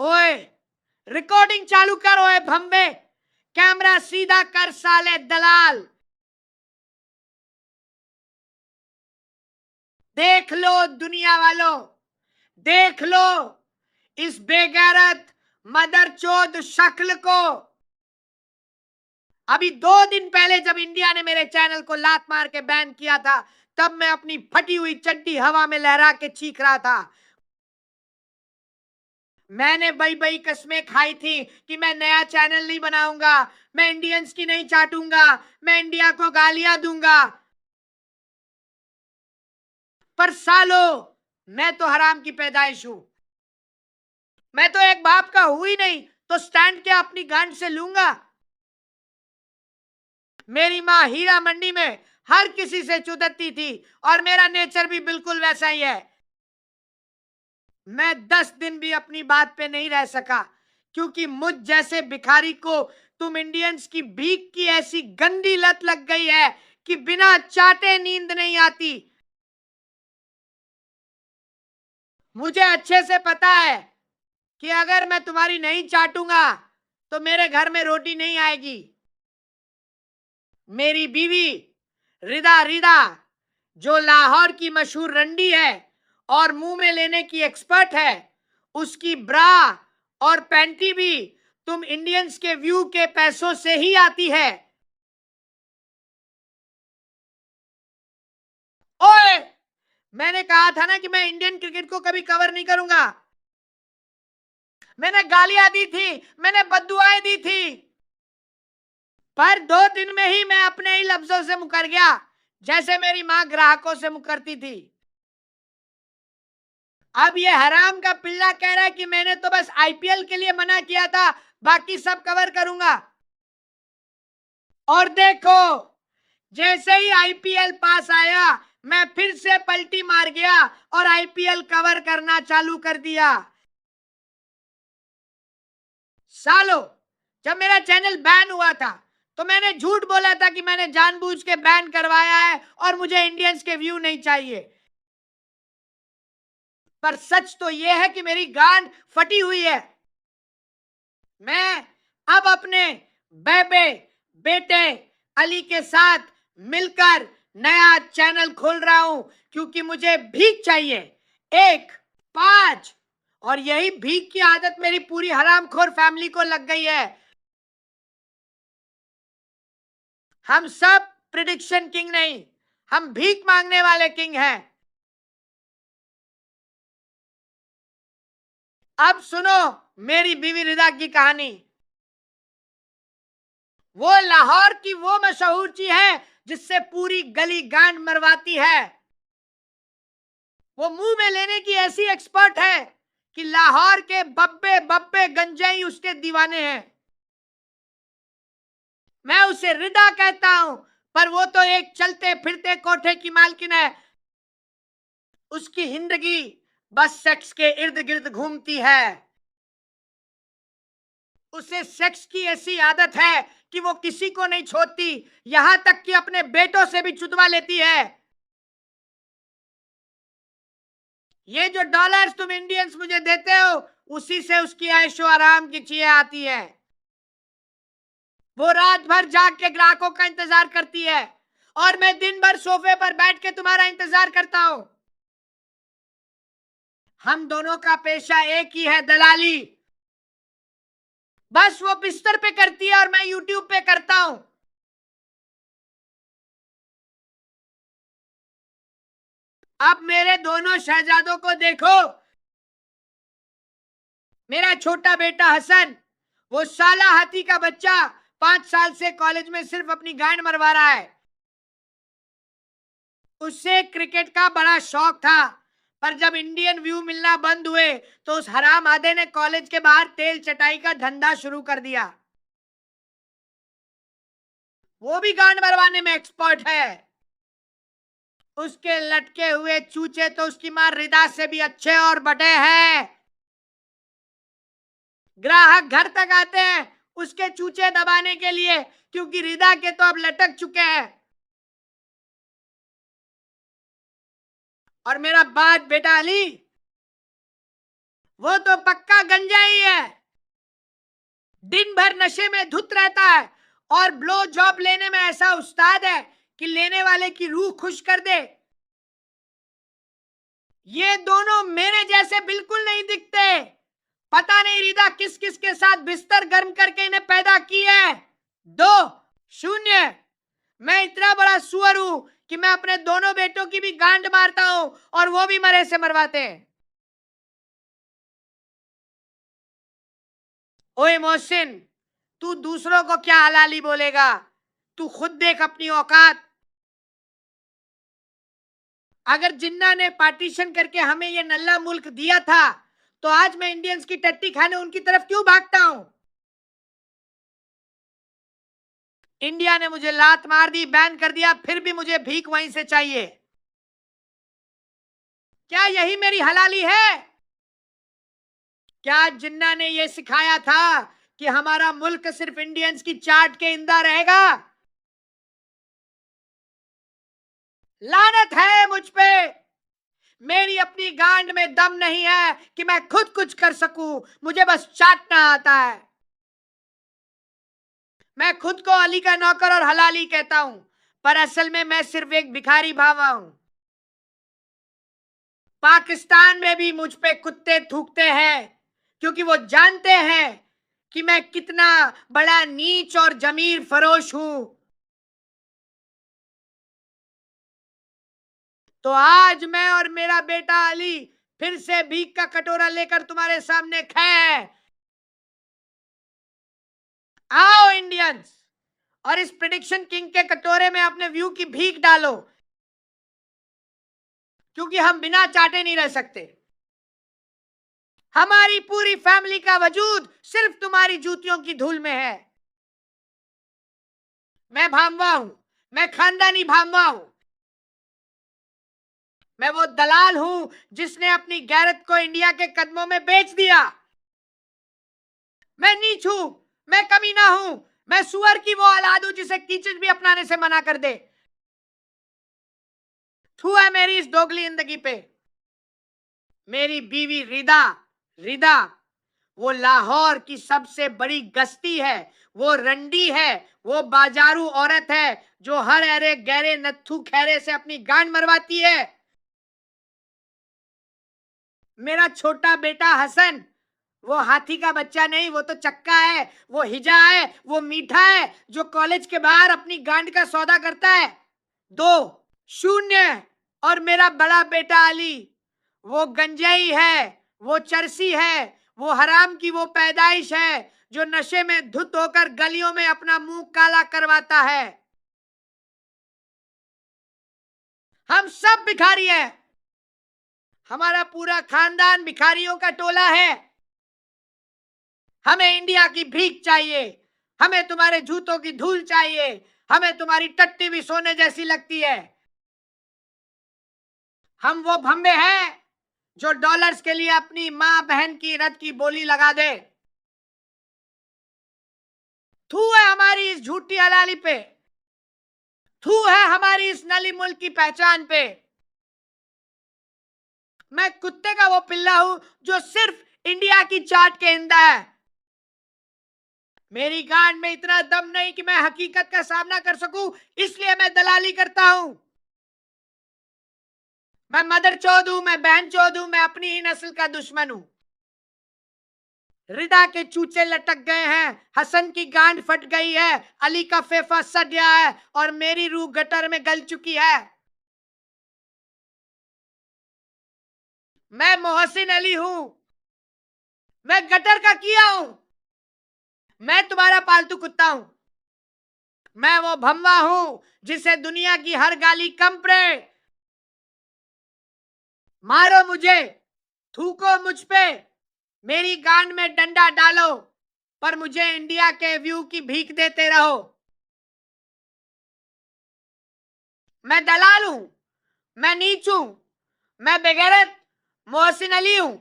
ओए रिकॉर्डिंग चालू कर, ओए भंबे, कैमरा सीधा कर साले दलाल। देख लो दुनिया वालों, देख लो इस बेगैरत मदरचोद शक्ल को। अभी 2 दिन पहले जब इंडिया ने मेरे चैनल को लात मार के बैन किया था, तब मैं अपनी फटी हुई चड्डी हवा में लहरा के चीख रहा था। मैंने बई बई कसमें खाई थी कि मैं नया चैनल नहीं बनाऊंगा, मैं इंडियंस की नहीं चाटूंगा, मैं इंडिया को गालियां दूंगा। पर सालो, मैं तो हराम की पैदाइश हूं। मैं तो एक बाप का हूं ही नहीं, तो स्टैंड क्या अपनी गांड से लूंगा? मेरी माँ हीरा मंडी में हर किसी से चुदती थी और मेरा नेचर भी बिल्कुल वैसा ही है। मैं 10 दिन भी अपनी बात पे नहीं रह सका, क्योंकि मुझ जैसे भिखारी को तुम इंडियंस की भीख की ऐसी गंदी लत लग गई है कि बिना चाटे नींद नहीं आती। मुझे अच्छे से पता है कि अगर मैं तुम्हारी नहीं चाटूंगा तो मेरे घर में रोटी नहीं आएगी। मेरी बीवी रिदा रिदा, जो लाहौर की मशहूर रंडी है और मुंह में लेने की एक्सपर्ट है, उसकी ब्रा और पैंटी भी तुम इंडियंस के व्यू के पैसों से ही आती है। ओए, मैंने कहा था ना कि मैं इंडियन क्रिकेट को कभी कवर नहीं करूंगा। मैंने गालियां दी थी, मैंने बद्दुआएं दी थी, पर 2 दिन में ही मैं अपने ही लफ्जों से मुकर गया, जैसे मेरी मां ग्राहकों से मुकरती थी। अब ये हराम का पिल्ला कह रहा है कि मैंने तो बस आईपीएल के लिए मना किया था, बाकी सब कवर करूंगा। और देखो, जैसे ही आईपीएल पास आया, मैं फिर से पलटी मार गया और आईपीएल कवर करना चालू कर दिया। सालों, जब मेरा चैनल बैन हुआ था तो मैंने झूठ बोला था कि मैंने जानबूझ के बैन करवाया है और मुझे इंडियंस के व्यू नहीं चाहिए। पर सच तो यह है कि मेरी गांड फटी हुई है। मैं अब अपने बेबे बेटे अली के साथ मिलकर नया चैनल खोल रहा हूं, क्योंकि मुझे भीख चाहिए, 1, 5। और यही भीख की आदत मेरी पूरी हरामखोर फैमिली को लग गई है। हम सब प्रिडिक्शन किंग नहीं, हम भीख मांगने वाले किंग हैं। अब सुनो मेरी बीवी रिदा की कहानी। वो लाहौर की वो मशहूर चीज है जिससे पूरी गली गांड मरवाती है। वो मुंह में लेने की ऐसी एक्सपर्ट है कि लाहौर के बब्बे बब्बे गंजाई उसके दीवाने हैं। मैं उसे रिदा कहता हूं, पर वो तो एक चलते फिरते कोठे की मालकिन है। उसकी जिंदगी बस सेक्स के इर्द गिर्द घूमती है। उसे सेक्स की ऐसी आदत है कि वो किसी को नहीं छोड़ती, यहां तक कि अपने बेटों से भी चुदवा लेती है। ये जो डॉलर्स तुम इंडियंस मुझे देते हो, उसी से उसकी ऐशो आराम की चीजें आती है। वो रात भर जाग के ग्राहकों का इंतजार करती है और मैं दिन भर सोफे पर बैठ के तुम्हारा इंतजार करता हूं। हम दोनों का पेशा एक ही है, दलाली। बस वो बिस्तर पे करती है और मैं यूट्यूब पे करता हूं। अब मेरे दोनों शहजादों को देखो। मेरा छोटा बेटा हसन, वो साला हाथी का बच्चा, 5 साल से कॉलेज में सिर्फ अपनी गांड मरवा रहा है। उससे क्रिकेट का बड़ा शौक था, पर जब इंडियन व्यू मिलना बंद हुए तो उस हराम आदे ने कॉलेज के बाहर तेल चटाई का धंधा शुरू कर दिया। वो भी गांड मरवाने में एक्सपर्ट है। उसके लटके हुए चूचे तो उसकी मां रिदा से भी अच्छे और बड़े हैं। ग्राहक घर तक आते हैं उसके चूचे दबाने के लिए, क्योंकि रिदा के तो अब लटक चुके हैं। और मेरा बात बेटा अली, वो तो पक्का गंजा ही है। दिन भर नशे में धुत रहता है और ब्लो जॉब लेने में ऐसा उस्ताद है कि लेने वाले की रूह खुश कर दे। ये दोनों मेरे जैसे बिल्कुल नहीं दिखते। पता नहीं रिदा किस किस के साथ बिस्तर गर्म करके इन्हें पैदा की है। 2-0। मैं इतना बड़ा सुअर हूं कि मैं अपने दोनों बेटों की भी गांड मारता हूं और वो भी मरे से मरवाते हैं। ओए मोहसिन, तू दूसरों को क्या हलाली बोलेगा? तू खुद देख अपनी औकात। अगर जिन्ना ने पार्टीशन करके हमें ये नल्ला मुल्क दिया था तो आज मैं इंडियंस की टट्टी खाने उनकी तरफ क्यों भागता हूं? इंडिया ने मुझे लात मार दी, बैन कर दिया, फिर भी मुझे भीख वहीं से चाहिए। क्या यही मेरी हलाली है? क्या जिन्ना ने यह सिखाया था कि हमारा मुल्क सिर्फ इंडियंस की चाट के इंदा रहेगा? लानत है मुझ पे। मेरी अपनी गांड में दम नहीं है कि मैं खुद कुछ कर सकूं, मुझे बस चाटना आता है। मैं खुद को अली का नौकर और हलाली कहता हूं, पर असल में मैं सिर्फ एक भिखारी भावा हूं। पाकिस्तान में भी मुझ पे कुत्ते थूकते हैं क्योंकि वो जानते हैं कि मैं कितना बड़ा नीच और जमीर फरोश हूं। तो आज मैं और मेरा बेटा अली फिर से भीख का कटोरा लेकर तुम्हारे सामने खड़े हैं। आओ इंडियंस, और इस प्रेडिक्शन किंग के कटोरे में अपने व्यू की भीख डालो, क्योंकि हम बिना चाटे नहीं रह सकते। हमारी पूरी फैमिली का वजूद सिर्फ तुम्हारी जूतियों की धूल में है। मैं भामवा हूं, मैं खानदानी भामवा हूं। मैं वो दलाल हूं जिसने अपनी गैरत को इंडिया के कदमों में बेच दिया। मैं नीच हूं, मैं कमीना हूं, मैं सुअर की वो औलाद हूं जिसे कीचड़ भी अपनाने से मना कर दे। थू है मेरी इस दोगली जिंदगी पे। मेरी बीवी रिदा, रिदा वो लाहौर की सबसे बड़ी गस्ती है, वो रंडी है, वो बाजारू औरत है जो हर अरे गहरे नत्थु खैरे से अपनी गांड मरवाती है। मेरा छोटा बेटा हसन, वो हाथी का बच्चा नहीं, वो तो चक्का है, वो हिजा है, वो मीठा है जो कॉलेज के बाहर अपनी गांड का सौदा करता है। 2-0। और मेरा बड़ा बेटा अली, वो गंजाई है, वो चरसी है, वो हराम की वो पैदाइश है जो नशे में धुत होकर गलियों में अपना मुंह काला करवाता है। हम सब भिखारी हैं। हमारा पूरा खानदान भिखारियों का टोला है। हमें इंडिया की भीख चाहिए, हमें तुम्हारे जूतों की धूल चाहिए, हमें तुम्हारी टट्टी भी सोने जैसी लगती है। हम वो भंबे हैं जो डॉलर्स के लिए अपनी मां बहन की रत की बोली लगा दे। थू है हमारी इस झूठी हलाली पे, थू है हमारी इस नली मुल्क की पहचान पे। मैं कुत्ते का वो पिल्ला हूं जो सिर्फ इंडिया की चाट के इंदा है। मेरी गांड में इतना दम नहीं कि मैं हकीकत का सामना कर सकूं, इसलिए मैं दलाली करता हूं। मैं मदर चौध हूं, मैं बहन चौध हूं, मैं अपनी ही नस्ल का दुश्मन हूं। रिदा के चूचे लटक गए हैं, हसन की गांड फट गई है, अली का फेफा सड़ गया है और मेरी रूह गटर में गल चुकी है। मैं मोहसिन अली हूं, मैं गटर का किया हूं। मैं तुम्हारा पालतू कुत्ता हूं। मैं वो भम्वा हूं जिसे दुनिया की हर गाली कम पड़े। मारो मुझे, थूको मुझ पे, मेरी गांड में डंडा डालो, पर मुझे इंडिया के व्यू की भीख देते रहो। मैं दलाल हूं, मैं नीच हूं, मैं बेगैरत मोहसिन अली हूं।